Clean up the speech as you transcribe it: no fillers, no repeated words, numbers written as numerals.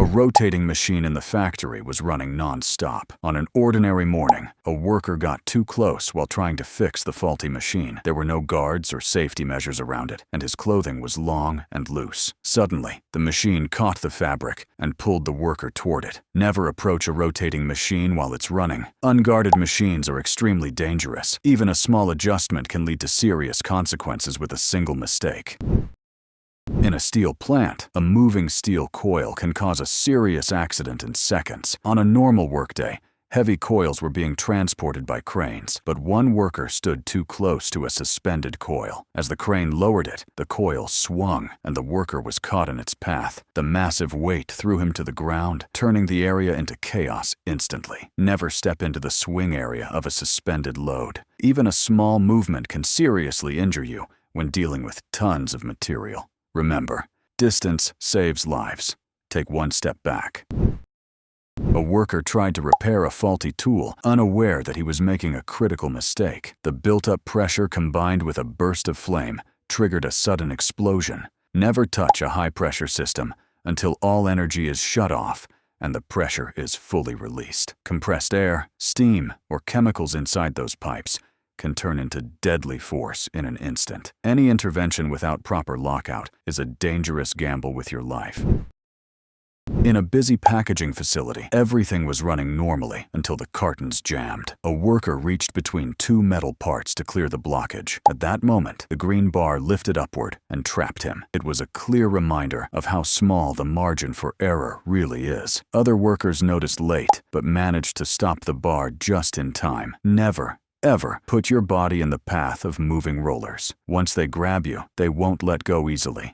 rotating machine in the factory was running non-stop. On an ordinary morning, a worker got too close while trying to fix the faulty machine. There were no guards or safety measures around it, and his clothing was long and loose. Suddenly, the machine caught the fabric and pulled the worker toward it. Never approach a rotating machine while it's running. Unguarded machines are extremely dangerous. Even a small adjustment can lead to serious consequences with a single mistake. In a steel plant, a moving steel coil can cause a serious accident in seconds. On a normal workday, heavy coils were being transported by cranes, but one worker stood too close to a suspended coil. As the crane lowered it, the coil swung, and the worker was caught in its path. The massive weight threw him to the ground, turning the area into chaos instantly. Never step into the swing area of a suspended load. Even a small movement can seriously injure you when dealing with tons of material. Remember, distance saves lives. Take one step back. A worker tried to repair a faulty tool, unaware that he was making a critical mistake. The built-up pressure combined with a burst of flame triggered a sudden explosion. Never touch a high-pressure system until all energy is shut off and the pressure is fully released. Compressed air, steam, or chemicals inside those pipes can turn into deadly force in an instant. Any intervention without proper lockout is a dangerous gamble with your life. In a busy packaging facility, everything was running normally until the cartons jammed. A worker reached between two metal parts to clear the blockage. At that moment, the green bar lifted upward and trapped him. It was a clear reminder of how small the margin for error really is. Other workers noticed late, but managed to stop the bar just in time. Never, ever put your body in the path of moving rollers. Once they grab you, they won't let go easily.